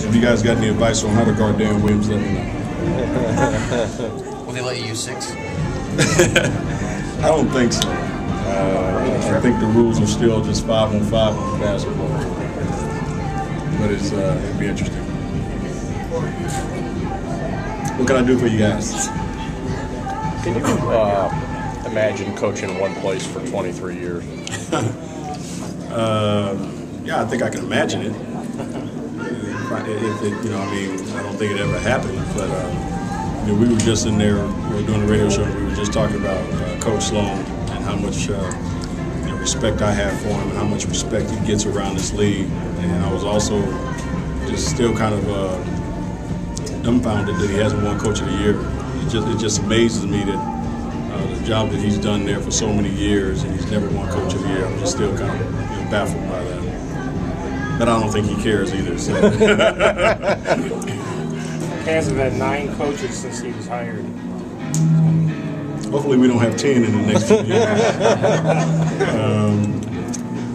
If you guys got any advice on how to guard Darren Williams, let me know. Will they let you use 6? I don't think so. I think the rules are still just 5-on-5 on basketball. But it'd be interesting. What can I do for you guys? Can you imagine coaching one place for 23 years? Yeah, I think I can imagine it. If it, I don't think it ever happened. But we were just in there, we were doing a radio show. We were just talking about Coach Sloan and how much respect I have for him and how much respect he gets around this league. And I was also just still kind of dumbfounded that he hasn't won Coach of the Year. It just amazes me that the job that he's done there for so many years and he's never won Coach of the Year. I'm just still kind of baffled by that. But I don't think he cares either. So. Cavs have had 9 coaches since he was hired. Hopefully we don't have 10 in the next few years.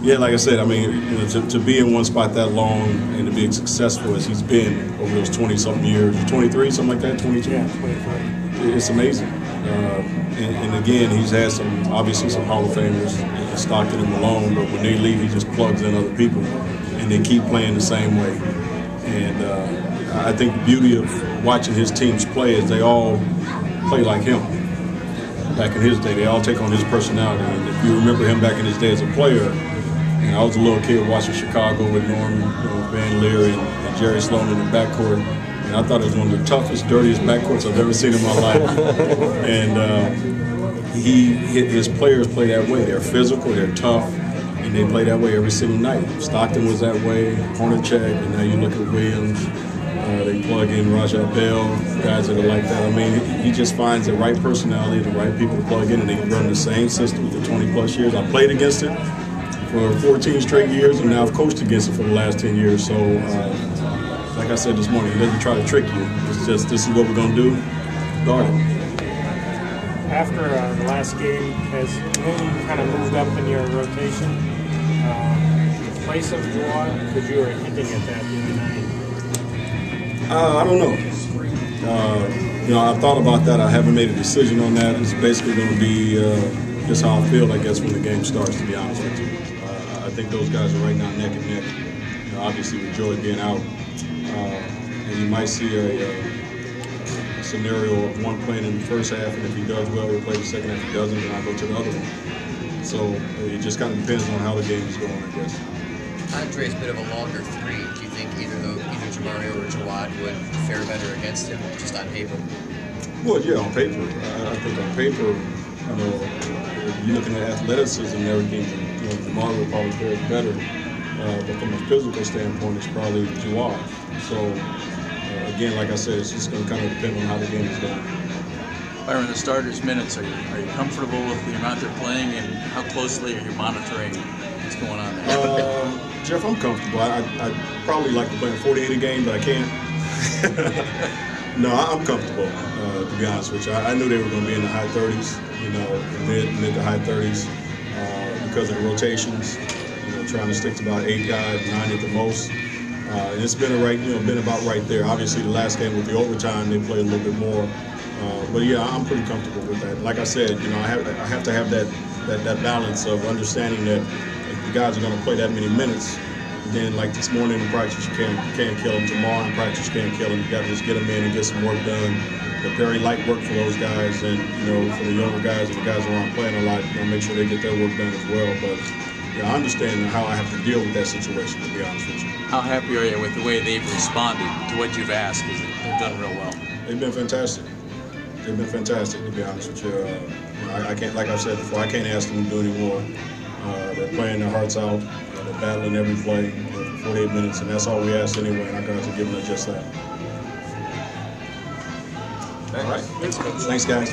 Yeah, like I said, to be in one spot that long and to be as successful as he's been over those 20-something years, 23, something like that, 22? Yeah, 23. It's amazing. And again, he's had obviously some Hall of Famers, Stockton and Malone, but when they leave, he just plugs in other people, and they keep playing the same way. And I think the beauty of watching his teams play is they all play like him. Back in his day, they all take on his personality. And if you remember him back in his day as a player, and I was a little kid watching Chicago with Norman, Van Leer and Jerry Sloan in the backcourt. And I thought it was one of the toughest, dirtiest backcourts I've ever seen in my life. And his players play that way. They're physical, they're tough, and they play that way every single night. Stockton was that way, Hornacek, and now you look at Williams. They plug in Rajah Bell, guys that are like that. He just finds the right personality, the right people to plug in, and they run the same system for 20-plus years. I played against it for 14 straight years, and now I've coached against it for the last 10 years. So, like I said this morning, he doesn't try to trick you. It's just, this is what we're going to do. Guard it. After the last game, has Moon kind of moved up in your rotation? In place of Jawad? Because you were hinting at that the other night. I don't know. I've thought about that. I haven't made a decision on that. It's basically going to be just how I feel, I guess, when the game starts, to be honest with you. I think those guys are right now neck and neck. Obviously, with Joey being out. And you might see a scenario of one playing in the first half, and if he does well, he'll play the second half. If he doesn't, then I'll go to the other one. So it just kind of depends on how the game is going, I guess. Andre's a bit of a longer 3. Do you think either Jamario or Jawad would fare better against him, just on paper? Well, yeah, on paper. I think on paper, you're looking at athleticism and everything, Jamario will probably fare better. But from a physical standpoint, it's probably Jawad. So, again, like I said, it's just going to kind of depend on how the game is going. Byron, the starters' minutes, are you comfortable with the amount they're playing, and how closely are you monitoring what's going on there? Jeff, I'm comfortable. I'd probably like to play 48 a game, but I can't. No, I'm comfortable, to be honest with you. I knew they were going to be in the high 30s, mid to high 30s, because of the rotations. Trying to stick to about 8 guys, 9 at the most. And it's been been about right there. Obviously, the last game with the overtime, they played a little bit more. But yeah, I'm pretty comfortable with that. Like I said, I have to have that balance of understanding that if the guys are going to play that many minutes, then like this morning in practice, you can't kill them. Tomorrow in practice, you can't kill them. You got to just get them in and get some work done. But very light work for those guys, and for the younger guys and the guys who aren't playing a lot, make sure they get their work done as well. But yeah, I understand how I have to deal with that situation, to be honest with you. How happy are you with the way they've responded to what you've asked? Because they've done real well. They've been fantastic. They've been fantastic, to be honest with you. I can't, like I said before, I can't ask them to do any more. They're playing their hearts out. They're battling every play for 48 minutes, and that's all we ask anyway, and our guys are giving us just that. All right. Thanks guys.